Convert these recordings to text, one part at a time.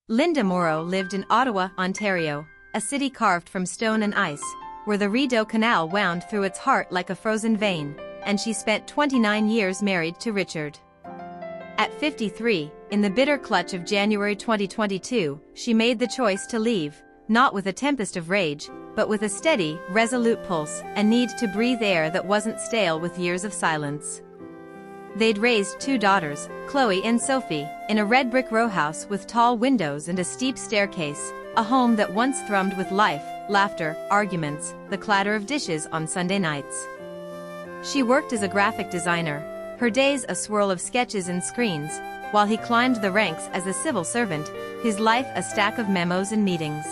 Linda Morrow lived in Ottawa, Ontario, a city carved from stone and ice, where the Rideau Canal wound through its heart like a frozen vein, and she spent 29 years married to Richard. At 53, in the bitter clutch of January 2022, she made the choice to leave, not with a tempest of rage, but with a steady, resolute pulse, a need to breathe air that wasn't stale with years of silence. They'd raised two daughters, Chloe and Sophie, in a red brick row house with tall windows and a steep staircase, a home that once thrummed with life, laughter, arguments, the clatter of dishes on Sunday nights. She worked as a graphic designer, her days a swirl of sketches and screens, while he climbed the ranks as a civil servant, his life a stack of memos and meetings.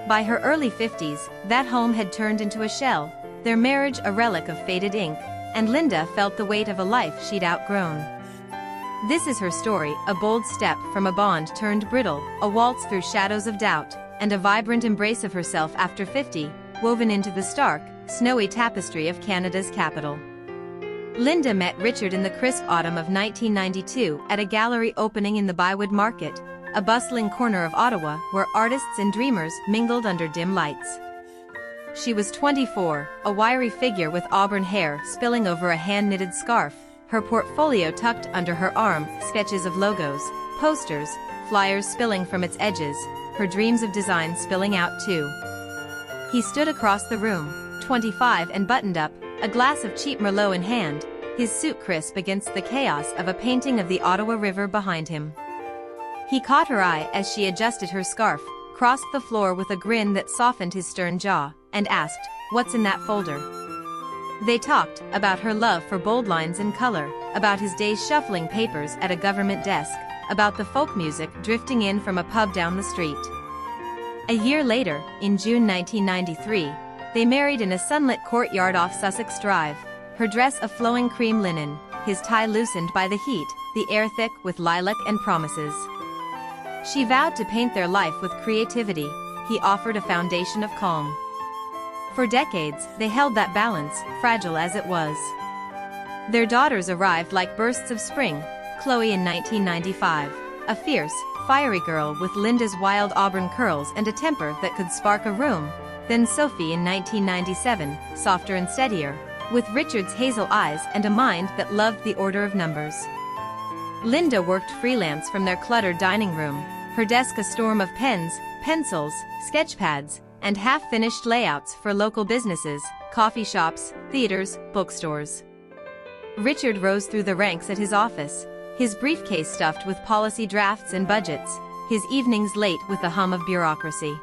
By her early 50s, that home had turned into a shell, their marriage a relic of faded ink, and Linda felt the weight of a life she'd outgrown. This is her story, a bold step from a bond turned brittle, a waltz through shadows of doubt, and a vibrant embrace of herself after 50, woven into the stark, snowy tapestry of Canada's capital. Linda met Richard in the crisp autumn of 1992 at a gallery opening in the Bywood Market, a bustling corner of Ottawa where artists and dreamers mingled under dim lights. She was 24, a wiry figure with auburn hair spilling over a hand-knitted scarf, her portfolio tucked under her arm, sketches of logos, posters, flyers spilling from its edges, her dreams of design spilling out too. He stood across the room, 25 and buttoned up, a glass of cheap Merlot in hand, his suit crisp against the chaos of a painting of the Ottawa River behind him. He caught her eye as she adjusted her scarf, crossed the floor with a grin that softened his stern jaw, and asked, "What's in that folder?" They talked about her love for bold lines and color, about his days shuffling papers at a government desk, about the folk music drifting in from a pub down the street. A year later, in June 1993, they married in a sunlit courtyard off Sussex Drive, her dress of flowing cream linen, his tie loosened by the heat, the air thick with lilac and promises. She vowed to paint their life with creativity, he offered a foundation of calm. For decades, they held that balance, fragile as it was. Their daughters arrived like bursts of spring, Chloe in 1995, a fierce, fiery girl with Linda's wild auburn curls and a temper that could spark a room, then Sophie in 1997, softer and steadier, with Richard's hazel eyes and a mind that loved the order of numbers. Linda worked freelance from their cluttered dining room, her desk a storm of pens, pencils, sketch pads, and half-finished layouts for local businesses, coffee shops, theaters, bookstores. Richard rose through the ranks at his office, his briefcase stuffed with policy drafts and budgets, his evenings late with the hum of bureaucracy.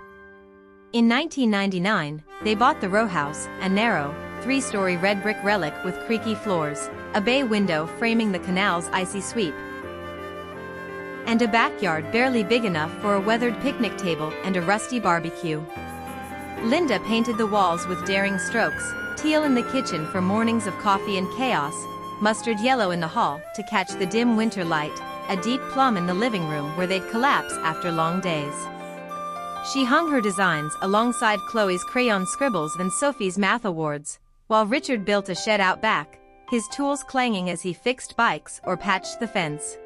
In 1999, they bought the row house, a narrow, three-story red brick relic with creaky floors, a bay window framing the canal's icy sweep, and a backyard barely big enough for a weathered picnic table and a rusty barbecue. Linda painted the walls with daring strokes, teal in the kitchen for mornings of coffee and chaos, mustard yellow in the hall to catch the dim winter light, a deep plum in the living room where they'd collapse after long days. She hung her designs alongside Chloe's crayon scribbles and Sophie's math awards, while Richard built a shed out back, his tools clanging as he fixed bikes or patched the fence.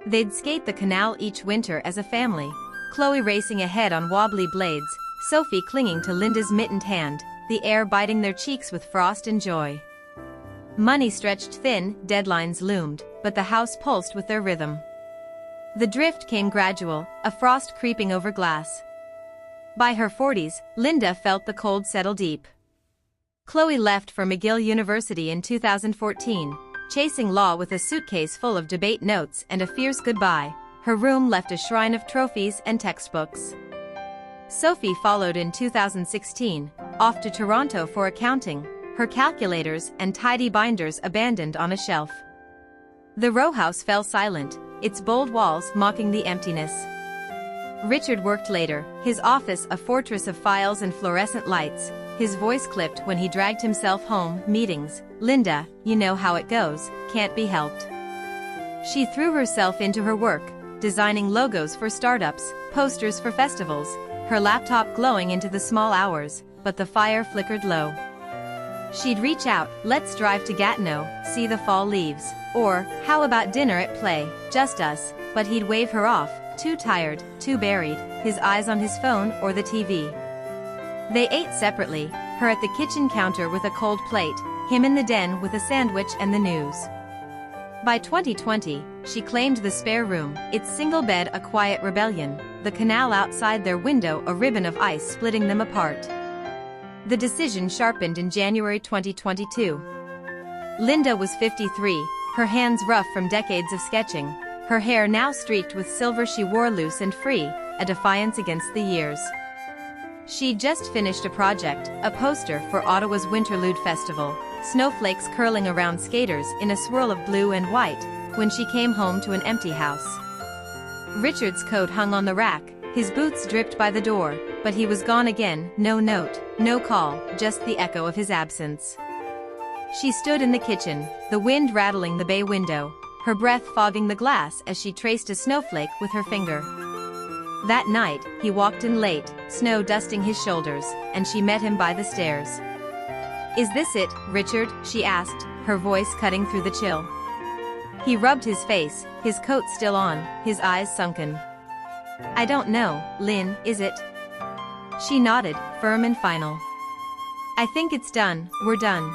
They'd skate the canal each winter as a family, Chloe racing ahead on wobbly blades, Sophie clinging to Linda's mittened hand, the air biting their cheeks with frost and joy. Money stretched thin, deadlines loomed, but the house pulsed with their rhythm. The drift came gradual, a frost creeping over glass. By her 40s, Linda felt the cold settle deep. Chloe left for McGill University in 2014, chasing law with a suitcase full of debate notes and a fierce goodbye. Her room left a shrine of trophies and textbooks. Sophie followed in 2016, off to Toronto for accounting, her calculators and tidy binders abandoned on a shelf. The row house fell silent, its bold walls mocking the emptiness. Richard worked later, his office a fortress of files and fluorescent lights, his voice clipped when he dragged himself home, meetings, "Linda, you know how it goes, can't be helped." She threw herself into her work, designing logos for startups, posters for festivals, her laptop glowing into the small hours, but the fire flickered low. She'd reach out, "Let's drive to Gatineau, see the fall leaves," or, "How about dinner at Play, just us," but he'd wave her off, too tired, too buried, his eyes on his phone or the TV. They ate separately, her at the kitchen counter with a cold plate, him in the den with a sandwich and the news. By 2020, she claimed the spare room, its single bed a quiet rebellion, the canal outside their window a ribbon of ice splitting them apart. The decision sharpened in January 2022. Linda was 53, her hands rough from decades of sketching, her hair now streaked with silver she wore loose and free, a defiance against the years. She'd just finished a project, a poster for Ottawa's Winterlude Festival, snowflakes curling around skaters in a swirl of blue and white, when she came home to an empty house. Richard's coat hung on the rack, his boots dripped by the door, but he was gone again, no note, no call, just the echo of his absence. She stood in the kitchen, the wind rattling the bay window, her breath fogging the glass as she traced a snowflake with her finger. That night, he walked in late, snow dusting his shoulders, and she met him by the stairs. "Is this it, Richard?" she asked, her voice cutting through the chill. He rubbed his face, his coat still on, his eyes sunken. "I don't know, Lynn, is it?" She nodded, firm and final. "I think it's done, we're done."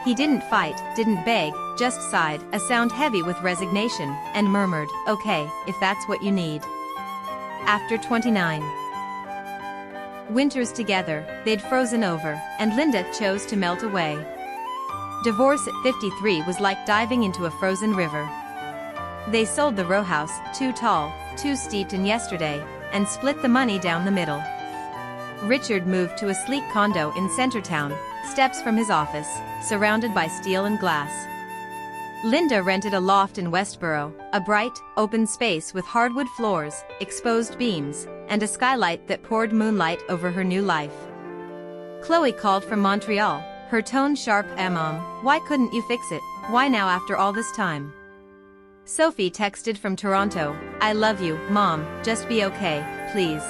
He didn't fight, didn't beg, just sighed, a sound heavy with resignation, and murmured, "Okay, if that's what you need." After 29 winters together, they'd frozen over, and Linda chose to melt away. Divorce at 53 was like diving into a frozen river. They sold the row house, too tall, too steeped in yesterday, and split the money down the middle. Richard moved to a sleek condo in Centertown, steps from his office, surrounded by steel and glass. Linda rented a loft in Westboro, a bright, open space with hardwood floors, exposed beams, and a skylight that poured moonlight over her new life. Chloe called from Montreal, her tone sharp. Mom, why couldn't you fix it? Why now after all this time?" Sophie texted from Toronto, "I love you, Mom, just be okay, please."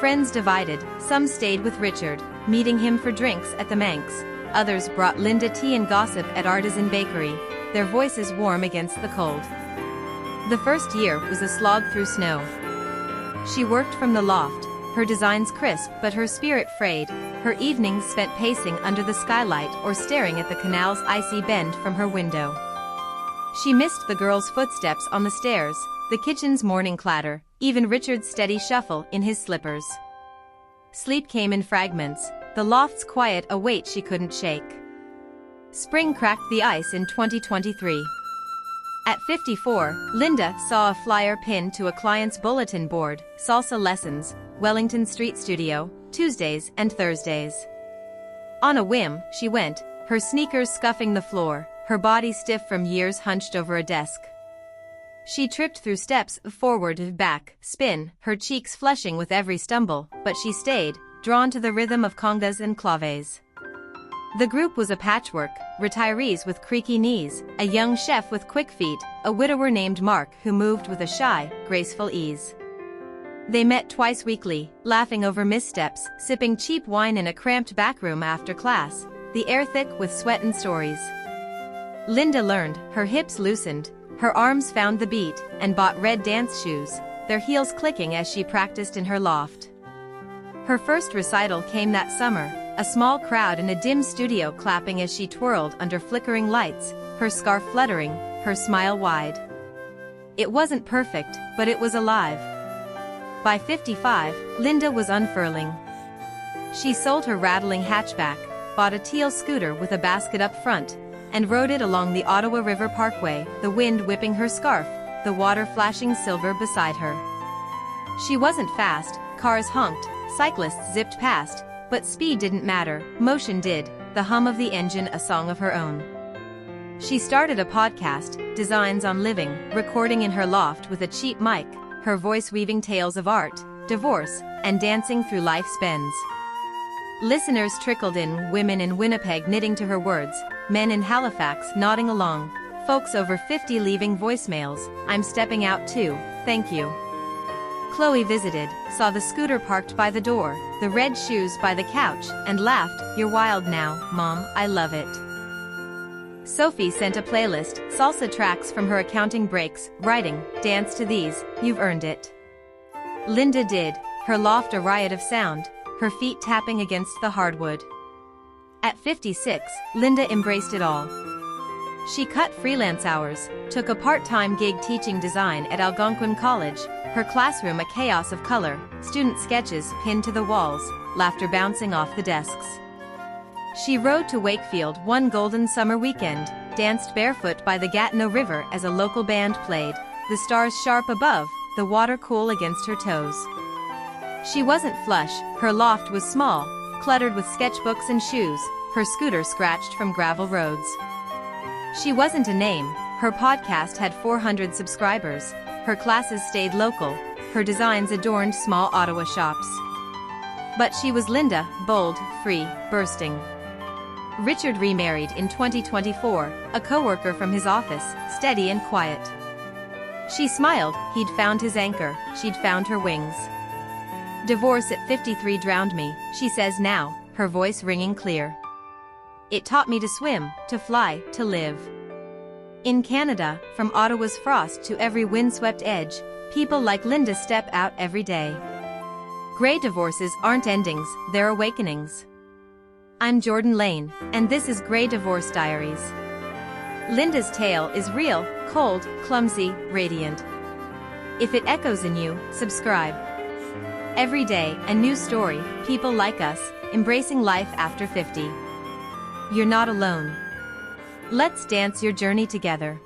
Friends divided, some stayed with Richard, meeting him for drinks at the Manx. Others brought Linda tea and gossip at Artisan Bakery, their voices warm against the cold. The first year was a slog through snow. She worked from the loft, her designs crisp but her spirit frayed, her evenings spent pacing under the skylight or staring at the canal's icy bend from her window. She missed the girls' footsteps on the stairs, the kitchen's morning clatter, even Richard's steady shuffle in his slippers. Sleep came in fragments, the loft's quiet a weight she couldn't shake. Spring cracked the ice in 2023. At 54, Linda saw a flyer pinned to a client's bulletin board, salsa lessons, Wellington Street Studio, Tuesdays and Thursdays. On a whim, she went, her sneakers scuffing the floor, her body stiff from years hunched over a desk. She tripped through steps, forward, back, spin, her cheeks flushing with every stumble, but she stayed, drawn to the rhythm of congas and claves. The group was a patchwork, retirees with creaky knees, a young chef with quick feet, a widower named Mark who moved with a shy, graceful ease. They met twice weekly, laughing over missteps, sipping cheap wine in a cramped backroom after class, the air thick with sweat and stories. Linda learned, her hips loosened, her arms found the beat, and bought red dance shoes, their heels clicking as she practiced in her loft. Her first recital came that summer, a small crowd in a dim studio clapping as she twirled under flickering lights, her scarf fluttering, her smile wide. It wasn't perfect, but it was alive. By 55, Linda was unfurling. She sold her rattling hatchback, bought a teal scooter with a basket up front, and rode it along the Ottawa River Parkway, the wind whipping her scarf, the water flashing silver beside her. She wasn't fast, cars honked, cyclists zipped past, but speed didn't matter, motion did, the hum of the engine a song of her own. She started a podcast, Designs on Living, recording in her loft with a cheap mic, her voice weaving tales of art, divorce, and dancing through life's bends. Listeners trickled in, women in Winnipeg knitting to her words, men in Halifax nodding along, folks over 50 leaving voicemails, "I'm stepping out too, thank you." Chloe visited, saw the scooter parked by the door, the red shoes by the couch, and laughed, "You're wild now, Mom, I love it." Sophie sent a playlist, salsa tracks from her accounting breaks, writing, "Dance to these, you've earned it." Linda did, her loft a riot of sound, her feet tapping against the hardwood. At 56, Linda embraced it all. She cut freelance hours, took a part-time gig teaching design at Algonquin College, her classroom a chaos of color, student sketches pinned to the walls, laughter bouncing off the desks. She rode to Wakefield one golden summer weekend, danced barefoot by the Gatineau River as a local band played, the stars sharp above, the water cool against her toes. She wasn't flush, her loft was small, cluttered with sketchbooks and shoes, her scooter scratched from gravel roads. She wasn't a name, her podcast had 400 subscribers, her classes stayed local, her designs adorned small Ottawa shops. But she was Linda, bold, free, bursting. Richard remarried in 2024, a coworker from his office, steady and quiet. She smiled, he'd found his anchor, she'd found her wings. Divorce at 53 drowned me, she says now, her voice ringing clear. It taught me to swim, to fly, to live. In Canada, from Ottawa's frost to every windswept edge, people like Linda step out every day. Grey divorces aren't endings, they're awakenings. I'm Jordan Lane, and this is Grey Divorce Diaries. Linda's tale is real, cold, clumsy, radiant. If it echoes in you, subscribe. Every day, a new story, people like us, embracing life after 50. You're not alone. Let's dance your journey together.